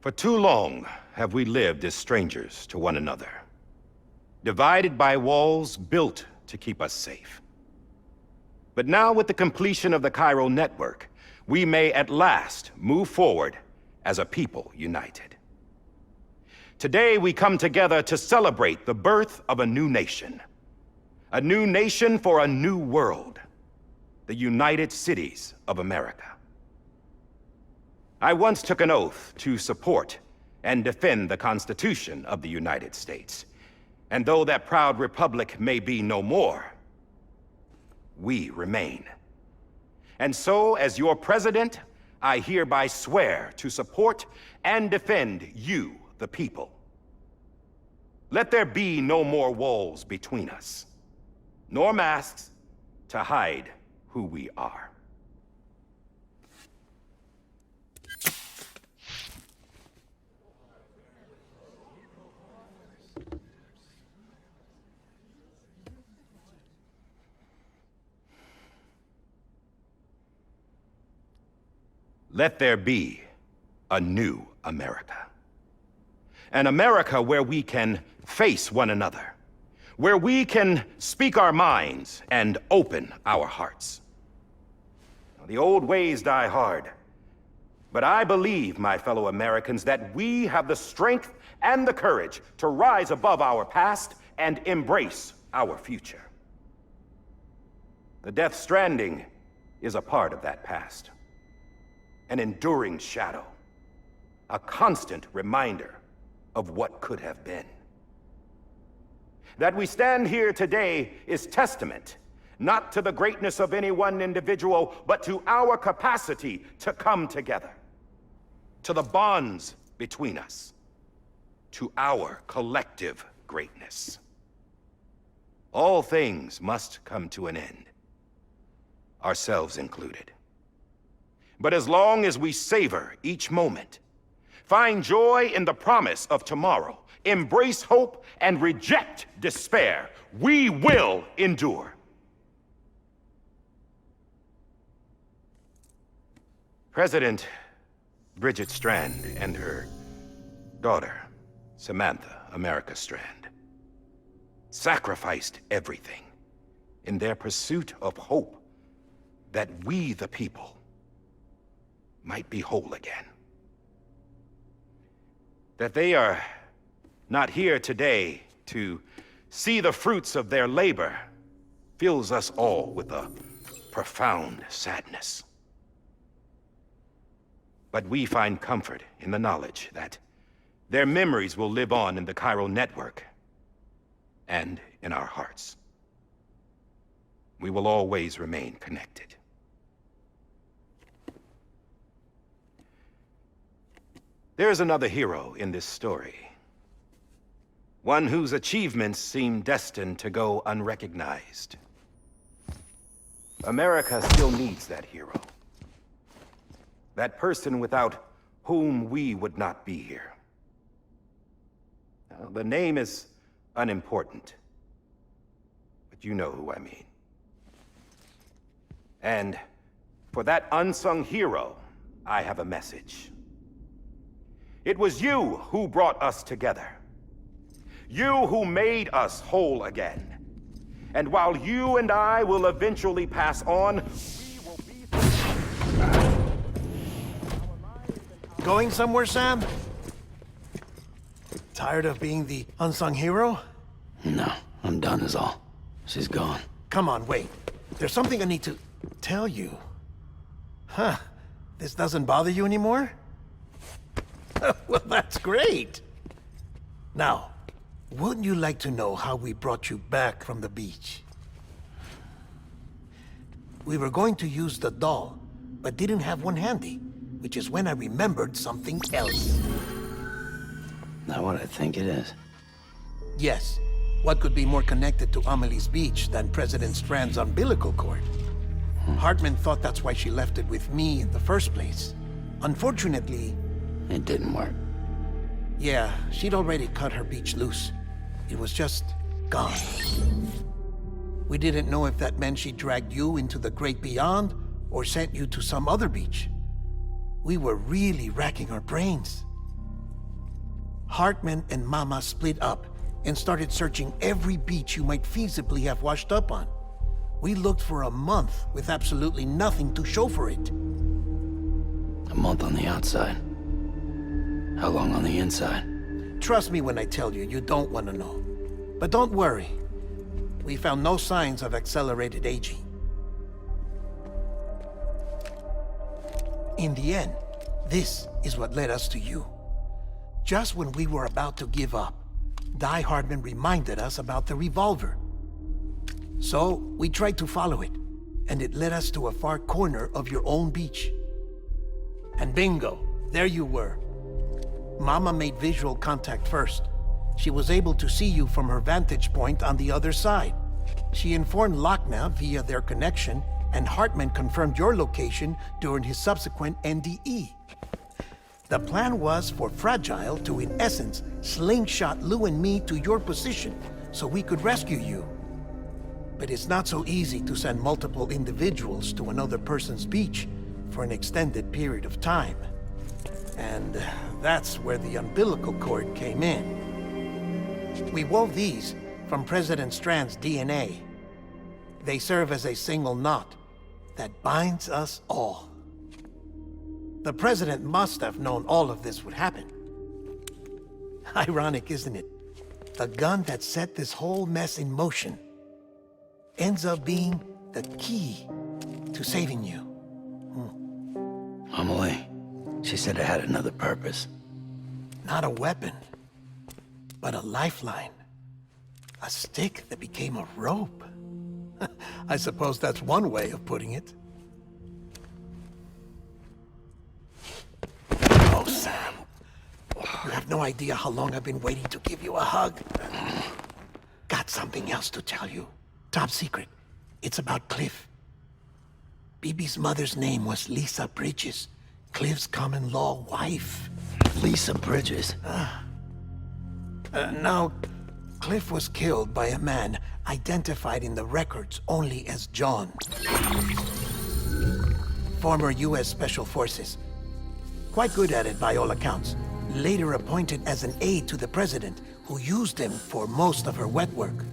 For too long have we lived as strangers to one another, divided by walls built to keep us safe. But now, with the completion of the chiral network, we may at last move forward as a people united. Today we come together to celebrate the birth of a new nation. A new nation for a new world. The United Cities of America. I once took an oath to support and defend the Constitution of the United States. And though that proud republic may be no more, we remain. And so, as your president, I hereby swear to support and defend you, the people. Let there be no more walls between us, nor masks to hide who we are. Let there be a new America. An America where we can face one another, where we can speak our minds and open our hearts. Now, the old ways die hard, but I believe, my fellow Americans, that we have the strength and the courage to rise above our past and embrace our future. The Death Stranding is a part of that past. An enduring shadow, a constant reminder of what could have been. That we stand here today is testament, not to the greatness of any one individual, but to our capacity to come together, to the bonds between us, to our collective greatness. All things must come to an end, ourselves included. But as long as we savor each moment, find joy in the promise of tomorrow, embrace hope, and reject despair, we will endure. President Bridget Strand and her daughter, Samantha America Strand, sacrificed everything in their pursuit of hope that we, the people, might be whole again. That they are not here today to see the fruits of their labor fills us all with a profound sadness. But we find comfort in the knowledge that their memories will live on in the chiral network and in our hearts. We will always remain connected. There's another hero in this story. One whose achievements seem destined to go unrecognized. America still needs that hero. That person without whom we would not be here. Now, the name is unimportant, but you know who I mean. And for that unsung hero, I have a message. It was you who brought us together. You who made us whole again. And while you and I will eventually pass on, we will be... Going somewhere, Sam? Tired of being the unsung hero? No, I'm done is all. She's gone. Come on, wait. There's something I need to tell you. Huh. This doesn't bother you anymore? Well, that's great. Now, wouldn't you like to know how we brought you back from the beach? We were going to use the doll, but didn't have one handy, which is when I remembered something else. Not what I think it is. Yes. What could be more connected to Amelie's beach than President Strand's umbilical cord? Hardman thought that's why she left it with me in the first place. Unfortunately... It didn't work. Yeah, she'd already cut her beach loose. It was just gone. We didn't know if that meant she dragged you into the great beyond or sent you to some other beach. We were really racking our brains. Hartman and Mama split up and started searching every beach you might feasibly have washed up on. We looked for a month with absolutely nothing to show for it. A month on the outside. How long on the inside? Trust me when I tell you, you don't want to know. But don't worry. We found no signs of accelerated aging. In the end, this is what led us to you. Just when we were about to give up, Die-Hardman reminded us about the revolver. So, we tried to follow it, and it led us to a far corner of your own beach. And bingo, there you were. Mama made visual contact first. She was able to see you from her vantage point on the other side. She informed Lochna via their connection, and Hartman confirmed your location during his subsequent NDE. The plan was for Fragile to, in essence, slingshot Lou and me to your position so we could rescue you. But it's not so easy to send multiple individuals to another person's beach for an extended period of time. And that's where the umbilical cord came in. We wove these from President Strand's DNA. They serve as a single knot that binds us all. The President must have known all of this would happen. Ironic, isn't it? The gun that set this whole mess in motion ends up being the key to saving you. Amelie, she said it had another purpose. Not a weapon, but a lifeline. A stick that became a rope. I suppose that's one way of putting it. Oh, Sam. You have no idea how long I've been waiting to give you a hug. Got something else to tell you. Top secret. It's about Cliff. Bibi's mother's name was Lisa Bridges, Cliff's common-law wife. Lisa Bridges? Now, Cliff was killed by a man identified in the records only as John. Former U.S. Special Forces. Quite good at it by all accounts. Later appointed as an aide to the president, who used him for most of her wet work.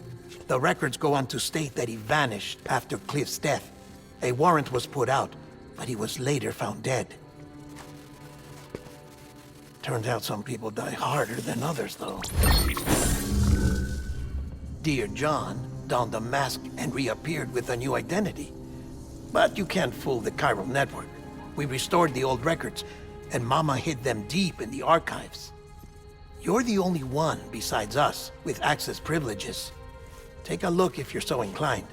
The records go on to state that he vanished after Cliff's death. A warrant was put out, but he was later found dead. Turns out some people die harder than others, though. Dear John donned a mask and reappeared with a new identity. But you can't fool the chiral network. We restored the old records, and Mama hid them deep in the archives. You're the only one, besides us, with access privileges. Take a look if you're so inclined.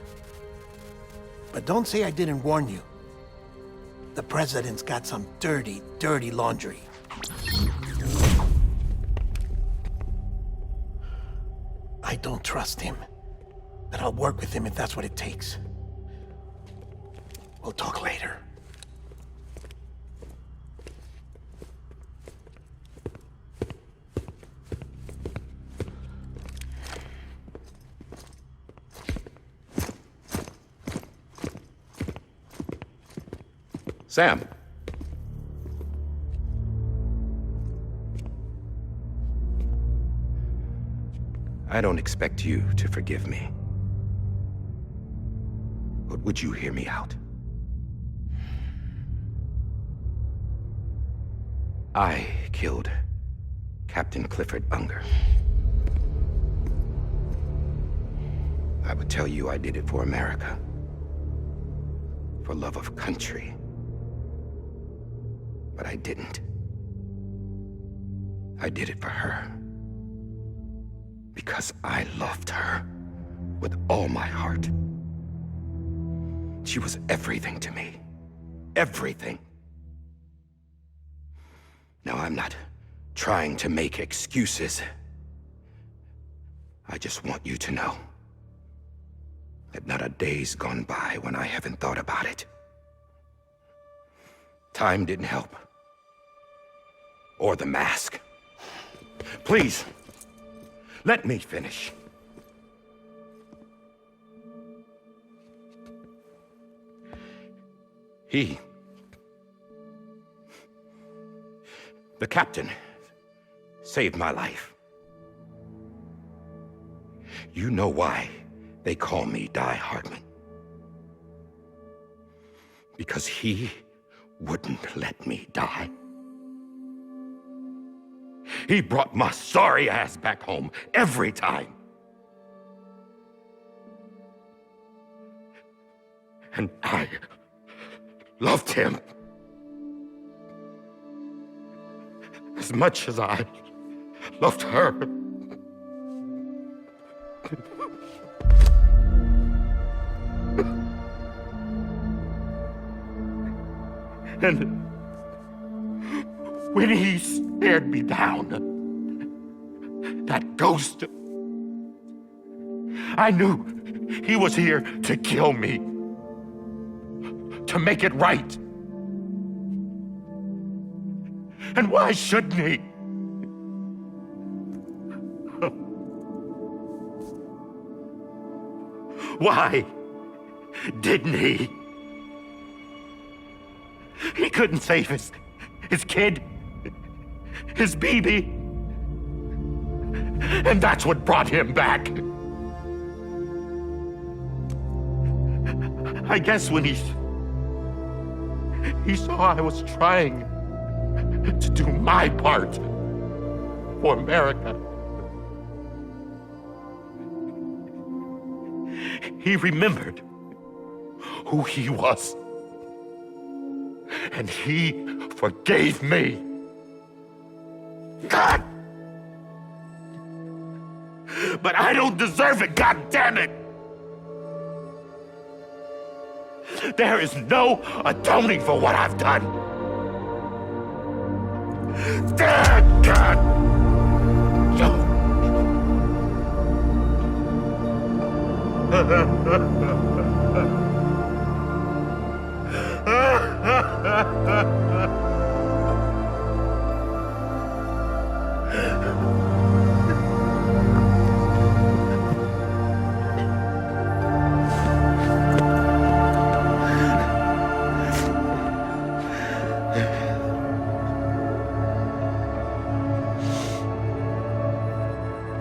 But don't say I didn't warn you. The President's got some dirty, dirty laundry. I don't trust him, but I'll work with him if that's what it takes. We'll talk later. Sam. I don't expect you to forgive me. But would you hear me out? I killed Captain Clifford Unger. I would tell you I did it for America. For love of country. But I didn't. I did it for her. Because I loved her with all my heart. She was everything to me. Everything. Now, I'm not trying to make excuses. I just want you to know that not a day's gone by when I haven't thought about it. Time didn't help. Or the mask. Please, let me finish. The captain saved my life. You know why they call me Die-Hardman. Because he wouldn't let me die. He brought my sorry ass back home every time. And I loved him as much as I loved her. And when he stared me down, that ghost, I knew he was here to kill me, to make it right. And why shouldn't he? Why didn't he? He couldn't save his kid, his baby. And that's what brought him back. I guess when he saw I was trying to do my part for America, he remembered who he was. And he forgave me. God! But I don't deserve it, God damn it! There is no atoning for what I've done. God!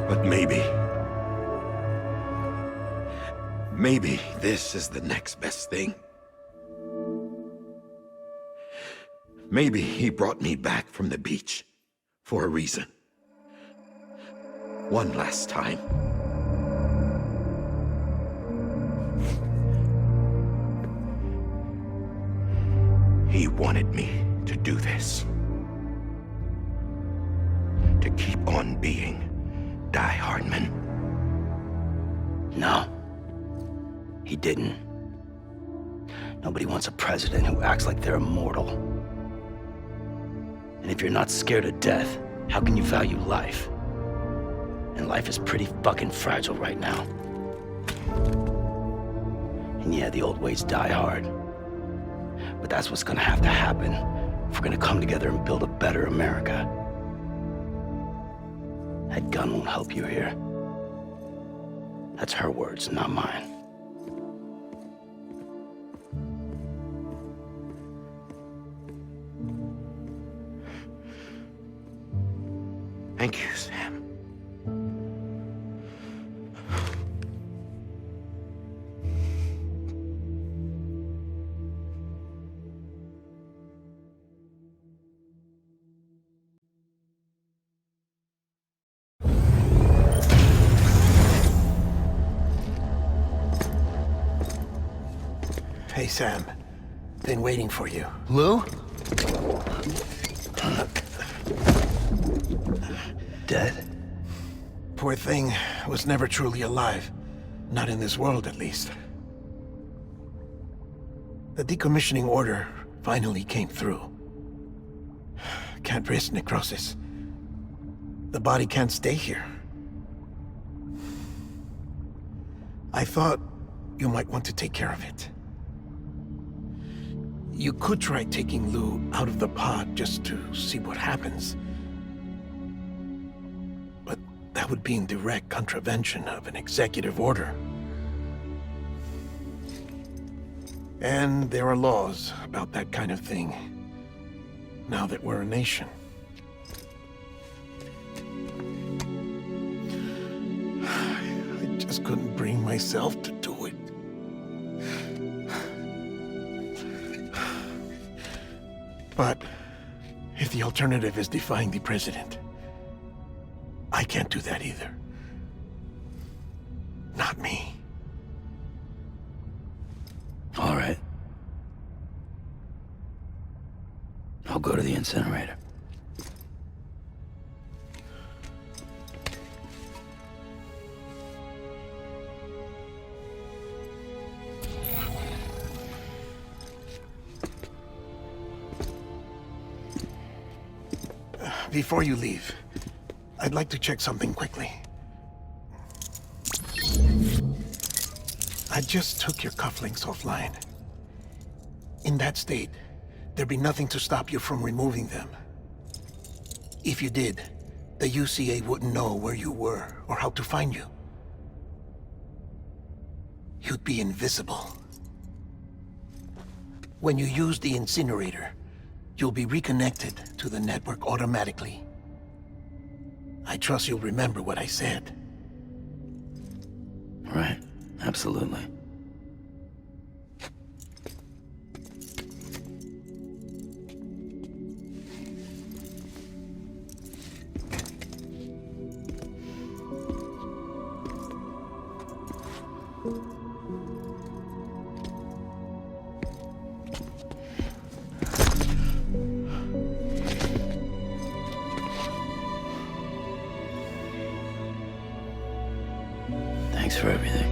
But maybe this is the next best thing. Maybe he brought me back from the beach for a reason. One last time. He wanted me to do this. To keep on being Die-Hardman. No. He didn't. Nobody wants a president who acts like they're immortal. And if you're not scared of death, how can you value life? And life is pretty fucking fragile right now. And yeah, the old ways die hard. But that's what's gonna have to happen if we're gonna come together and build a better America. That gun won't help you here. That's her words, not mine. Thank you, Sam. Hey, Sam. Been waiting for you. Lou? Dead? Poor thing was never truly alive. Not in this world, at least. The decommissioning order finally came through. Can't risk necrosis. The body can't stay here. I thought you might want to take care of it. You could try taking Lou out of the pod just to see what happens. But that would be in direct contravention of an executive order. And there are laws about that kind of thing, now that we're a nation. just couldn't bring myself to do it. But if the alternative is defying the president, I can't do that either. Not me. All right. I'll go to the incinerator. Before you leave, I'd like to check something quickly. I just took your cufflinks offline. In that state, there'd be nothing to stop you from removing them. If you did, the UCA wouldn't know where you were or how to find you. You'd be invisible. When you use the incinerator, you'll be reconnected to the network automatically. I trust you'll remember what I said. Right. Absolutely. Thanks for everything.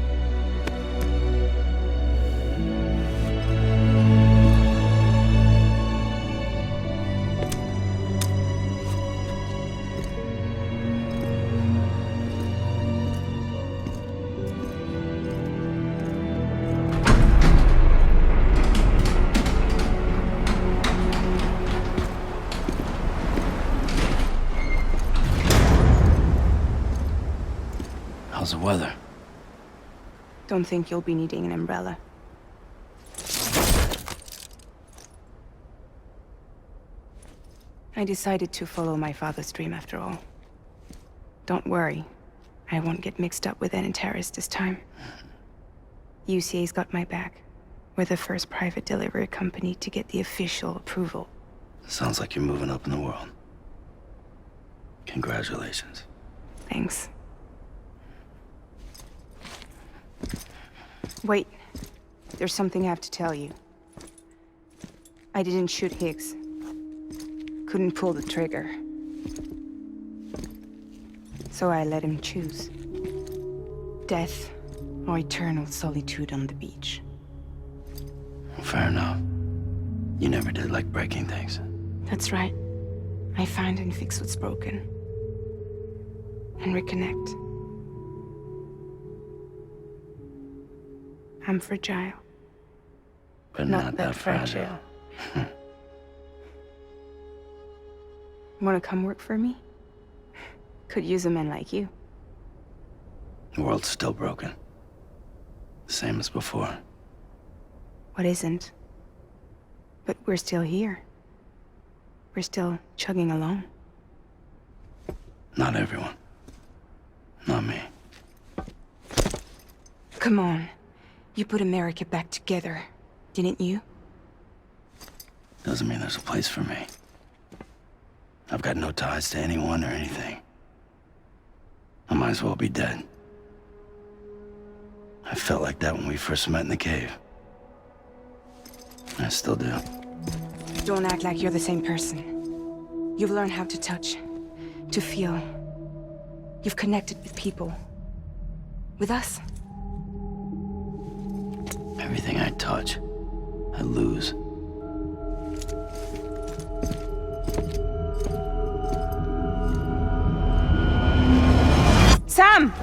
How's the weather? Don't think you'll be needing an umbrella. I decided to follow my father's dream after all. Don't worry, I won't get mixed up with any terrorists this time. UCA's got my back. We're the first private delivery company to get the official approval. Sounds like you're moving up in the world. Congratulations. Thanks. Wait, there's something I have to tell you. I didn't shoot Higgs. Couldn't pull the trigger. So I let him choose. Death or eternal solitude on the beach. Fair enough. You never did like breaking things. That's right. I find and fix what's broken. And reconnect. I'm fragile. But not that fragile. Wanna come work for me? Could use a man like you. The world's still broken. The same as before. What isn't? But we're still here. We're still chugging along. Not everyone. Not me. Come on. You put America back together, didn't you? Doesn't mean there's a place for me. I've got no ties to anyone or anything. I might as well be dead. I felt like that when we first met in the cave. I still do. Don't act like you're the same person. You've learned how to touch, to feel. You've connected with people. With us. Everything I touch, I lose. Sam!